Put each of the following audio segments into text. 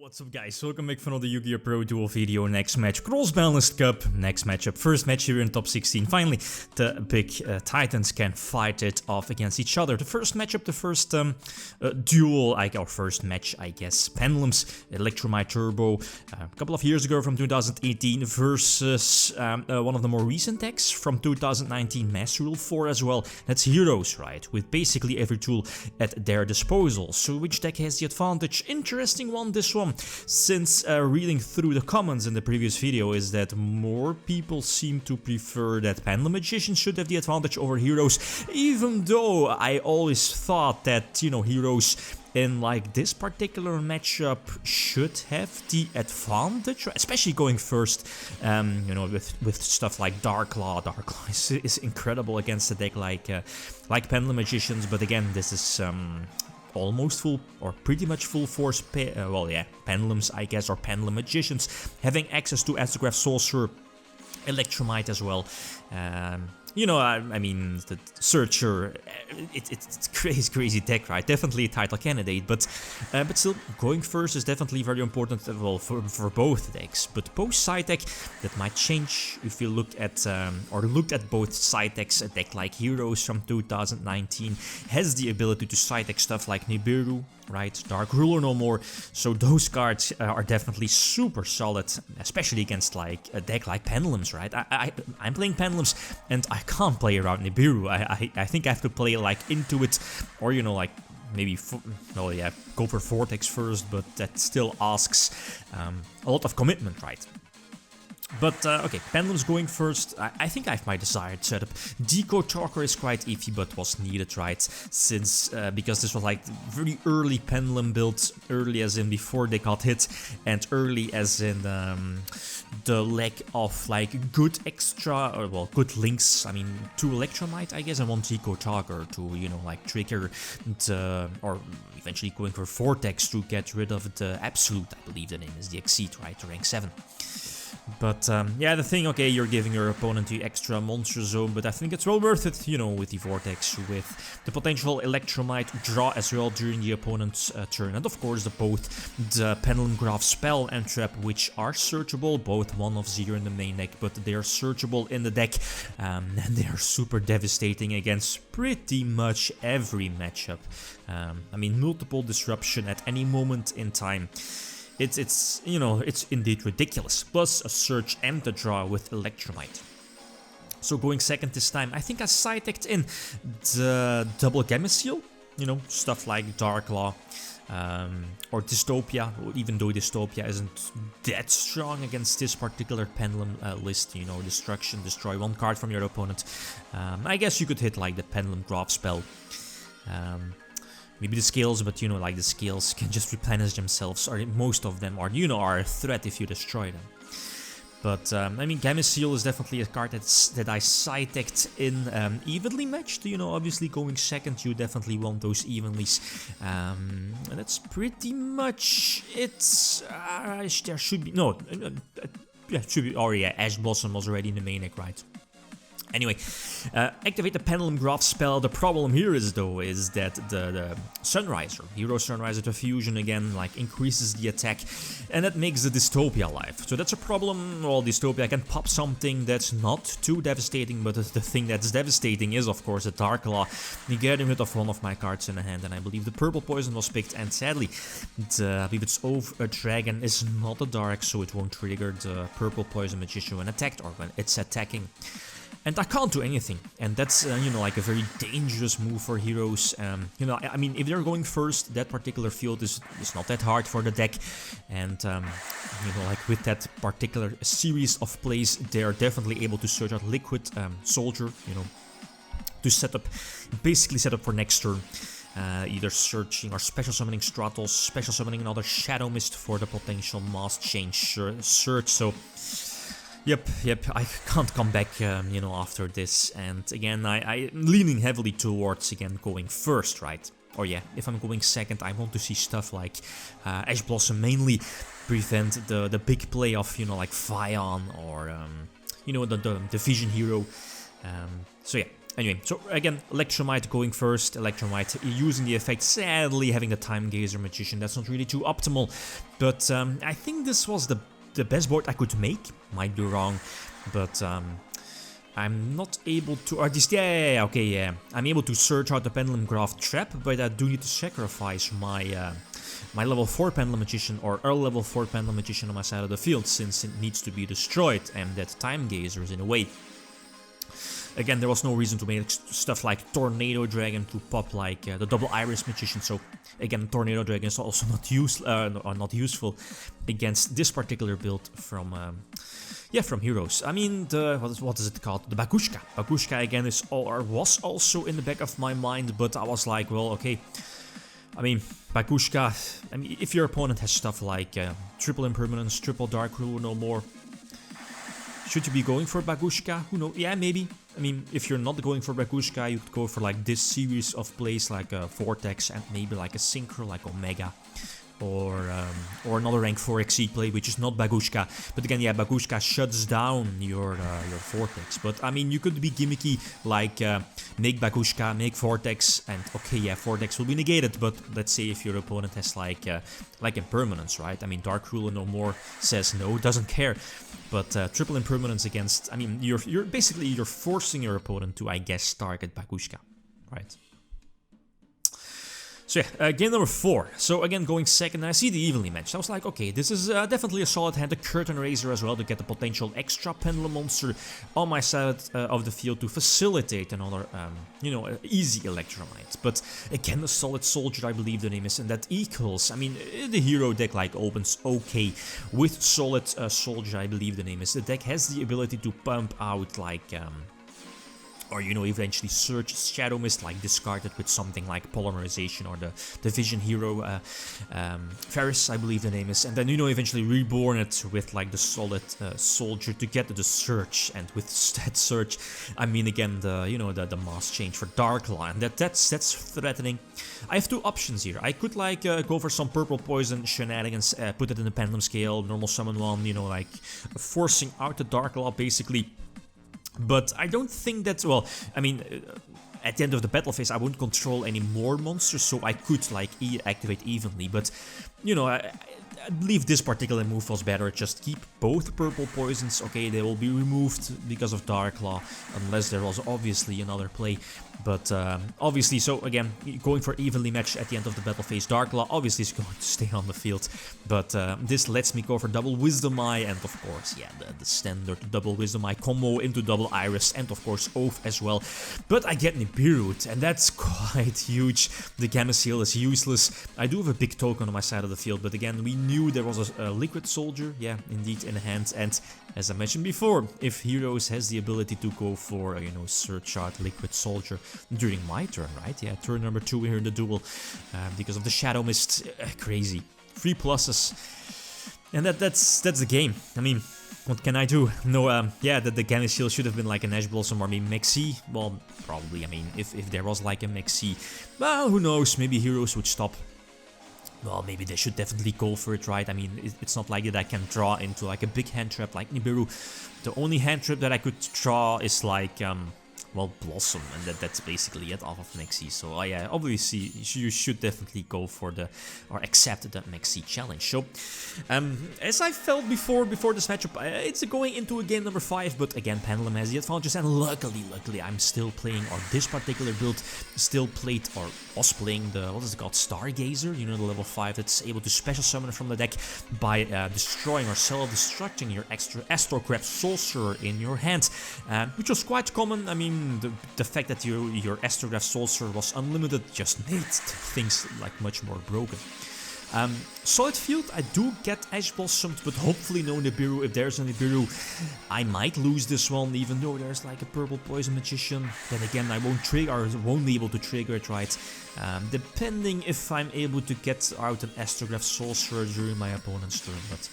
What's up guys, welcome back for another Yugioh Pro duel video. Next match, Cross-Banlist Cup, next matchup, first match here in top 16. Finally, the big titans can fight it off against each other. The first matchup, the first duel, or first match I guess, Pendulum's ElectricMudkip Turbo, a couple of years ago from 2018 versus one of the more recent decks from 2019, Master Rule 4 as well. That's Heroes, right, with basically every tool at their disposal. So which deck has the advantage? Interesting one, this one. Since reading through the comments in the previous video is that more people seem to prefer that Pendulum Magician should have the advantage over Heroes, even though I always thought that, you know, Heroes in like this particular matchup should have the advantage, especially going first, you know, with stuff like Dark Law. Dark Law is incredible against a deck like Pendulum Magicians, but again, this is almost full, or pretty much full force, well yeah, Pendulums I guess, or Pendulum Magicians, having access to Astrograph Sorcerer, ElectricMudkip as well. You know, I mean, the Searcher, it's crazy deck, right? Definitely a title candidate, but still, going first is definitely very important, well, for both decks. But post side deck, that might change if you look at, or looked at both side decks. A deck like Heroes from 2019 has the ability to side deck stuff like Nibiru, right? Dark Ruler no more, so those cards are definitely super solid, especially against like a deck like Pendulums, right? I'm playing Pendulums, and I can't play around Nibiru. I think I have to play like into it, or you know, like maybe, well yeah, go for Vortex first, but that still asks a lot of commitment, right? But okay, Pendulum's going first. I think I have my desired setup. Deco Talker is quite iffy, but was needed, right? Since because this was like very early Pendulum build, early as in before they got hit, and early as in the lack of like good extra, or well, good links. I mean, 2 ElectricMudkip I guess, and 1 Deco Talker to, you know, like trigger the, or eventually going for Vortex to get rid of the Absolute. I believe the name is the Exceed, right, to rank 7. But yeah, the thing, okay, you're giving your opponent the extra monster zone, but I think it's well worth it, you know, with the Vortex, with the potential ElectricMudkip draw as well during the opponent's turn, and of course both the Pendulum Graph Spell and Trap, which are searchable, both 1 of 0 in the main deck, but they are searchable in the deck, and they are super devastating against pretty much every matchup. I mean, multiple disruption at any moment in time. It's you know, it's indeed ridiculous. Plus a search and a draw with ElectricMudkip. So going second this time, I think I side-decked in the double Gamma Seal, you know, stuff like Dark Law, or Dystopia, even though Dystopia isn't that strong against this particular Pendulum list, you know, Destruction, destroy 1 card from your opponent. I guess you could hit like the Pendulum Graph Spell. Maybe the scales, but you know, like the scales can just replenish themselves, or most of them are, you know, are a threat if you destroy them. But I mean, Gamma Seal is definitely a card that I side-decked in evenly matched. You know, obviously going second, you definitely want those evenlies. And that's pretty much it. There should be, no, yeah, it should be, oh yeah, Ash Blossom was already in the main deck, right? Anyway, activate the Pendulum Graph Spell. The problem here is though, is that the Sunriser, Hero Sunriser to fusion again, like increases the attack, and that makes the Dystopia alive. So that's a problem. Well, Dystopia can pop something that's not too devastating, but the thing that's devastating is of course a Dark Law. You get rid of 1 of my cards in the hand, and I believe the Purple Poison was picked, and sadly, I believe it's a Dragon is not a Dark, so it won't trigger the Purple Poison Magician when attacked, or when it's attacking. And I can't do anything, and that's, you know, like a very dangerous move for Heroes. You know, I mean, if they're going first, that particular field is not that hard for the deck, and, you know, like with that particular series of plays, they are definitely able to search out Liquid Soldier, you know, to basically set up for next turn. Either searching or special summoning Stratos, special summoning another Shadow Mist for the potential Mass Change search, so... Yep, I can't come back, you know, after this, and again, I'm leaning heavily towards, again, going first, right? Or yeah, if I'm going second, I want to see stuff like Ash Blossom mainly prevent the big play of, you know, like Fion, or, you know, the Vision Hero. So yeah, Anyway, so again, ElectricMudkip going first, ElectricMudkip using the effect, sadly having the Time Gazer Magician, that's not really too optimal, but I think this was the best board I could make, might be wrong, but I'm not able to, or this, I'm able to search out the Pendulum Graph Trap, but I do need to sacrifice my my level 4 Pendulum Magician or early level 4 Pendulum Magician on my side of the field, since it needs to be destroyed, and that Time Gazer is in a way. Again, there was no reason to make stuff like Tornado Dragon to pop like the Double Iris Magician, so again, Tornado Dragon is also not useful against this particular build from from heroes. I mean, what is it called? The Bakushka. Bakushka again was also in the back of my mind, but I was like, well, okay. I mean, Bakushka, I mean, if your opponent has stuff like triple Impermanence, triple Dark Rule, no more, should you be going for Bakushka? Who knows? Yeah, maybe. I mean, if you're not going for Bakushka, you could go for like this series of plays, like a Vortex and maybe like a Synchro, like Omega, or another rank 4 XC play, which is not Bakushka. But again, yeah, Bakushka shuts down your Vortex. But I mean, you could be gimmicky, like make Bakushka, make Vortex, and okay, yeah, Vortex will be negated. But let's say if your opponent has like Impermanence, right? I mean, Dark Ruler no more says no, doesn't care. But triple Impermanence against, I mean, you're forcing your opponent to, I guess, target Bakushka, right? So yeah, game number 4. So again, going second, and I see the evenly matched. I was like, okay, this is definitely a solid hand, a Curtain Raiser as well, to get the potential extra Pendulum monster on my side of the field to facilitate another, easy ElectricMudkip. But again, a solid Soldier, I believe the name is, and that equals, I mean, the hero deck like opens okay with solid Soldier, I believe the name is. The deck has the ability to pump out like or eventually search Shadow Mist, like discard it with something like Polymerization or the Vision Hero Ferris, I believe the name is, and then eventually reborn it with like the solid Soldier to get the search, and with that search, I mean again the mass change for Darklaw, and that's threatening. I have two options here. I could like go for some Purple Poison shenanigans, put it in the Pendulum Scale, normal summon one, like forcing out the Darklaw basically. But I don't think that, well, I mean, at the end of the battle phase I won't control any more monsters, so I could like activate evenly, but I believe this particular move was better. Just keep both Purple Poisons, okay, they will be removed because of Darklaw, unless there was obviously another play. But obviously, so again, going for evenly matched at the end of the battle phase, Darklaw obviously is going to stay on the field. But this lets me go for double Wisdom Eye, and of course, yeah, the standard double Wisdom Eye combo into double Iris, and of course Oath as well. But I get Nibiru, and that's quite huge. The Gamma Seal is useless. I do have a big token on my side of the field, but again, we knew there was a Liquid Soldier, yeah, indeed, in hand. And as I mentioned before, if Heroes has the ability to go for, search out Liquid Soldier during my turn, right? Yeah, turn number 2 here in the duel, because of the Shadow Mist, crazy. 3 pluses, and that's the game. I mean, what can I do? No, yeah, the Gamma Shield should have been like an Ash Blossom or maybe Mexi. Well, probably, I mean, if there was like a Mexi, well, who knows, maybe Heroes would stop. Well, maybe they should definitely go for it, right? I mean, it's not like that I can draw into like a big hand trap like Nibiru. The only hand trap that I could draw is like, well, Blossom, and that's basically it off of Mexi. So yeah, obviously you should definitely go for or accept the Mexi challenge. So as I felt before this matchup, it's going into a game number 5, but again, Pendulum has the advantage, and luckily I'm still playing, or this particular build still played, or was playing the, what is it called, Stargazer, the level 5 that's able to special summon from the deck by destroying or self-destructing your extra Astrocrab Sorcerer in your hand, which was quite common. I mean, the fact that your Astrograph Sorcerer was unlimited just made things like much more broken. Solid field, I do get Ash Blossomed, but hopefully no Nibiru. If there's a Nibiru, I might lose this one, even though there's like a Purple Poison Magician. Then again, I won't trigger, or won't be able to trigger it, right? Depending if I'm able to get out an Astrograph Sorcerer during my opponent's turn, but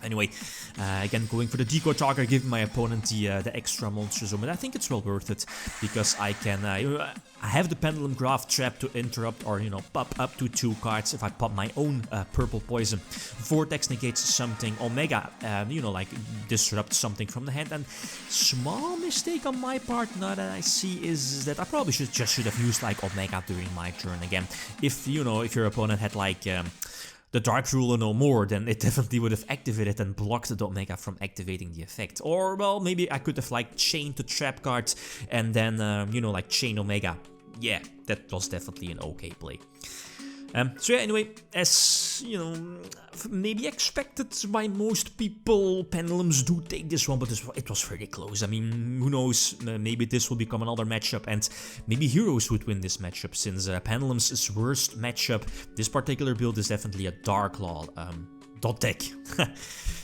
Anyway, again, going for the decoy target, giving my opponent the extra monster zone, but I think it's well worth it, because I can, I have the Pendulum Graph Trap to interrupt or, you know, pop up to 2 cards if I pop my own purple poison. Vortex negates something, Omega, you know, like disrupt something from the hand, and small mistake on my part now that I see is that I probably should have used like Omega during my turn again. If, you know, if your opponent had like, the Dark Ruler no more, then it definitely would have activated and blocked the Omega from activating the effect. Or, well, maybe I could have like chained the trap cards and then, you know, like chain Omega. Yeah, that was definitely an okay play. So yeah, anyway, as, you know, maybe expected by most people, Pendulums do take this one, but it was very close. I mean, who knows, maybe this will become another matchup, and maybe Heroes would win this matchup, since Pendulum's worst matchup, this particular build is definitely a Dark Law dot deck.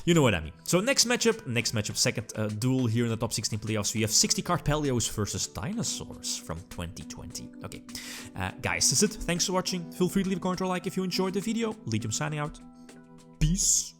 You know what I mean. So next matchup, second duel here in the top 16 playoffs. We have 60 card Paleos versus Dinosaurs from 2020. Okay, guys, that's it. Thanks for watching. Feel free to leave a comment or like if you enjoyed the video. Lithium signing out. Peace.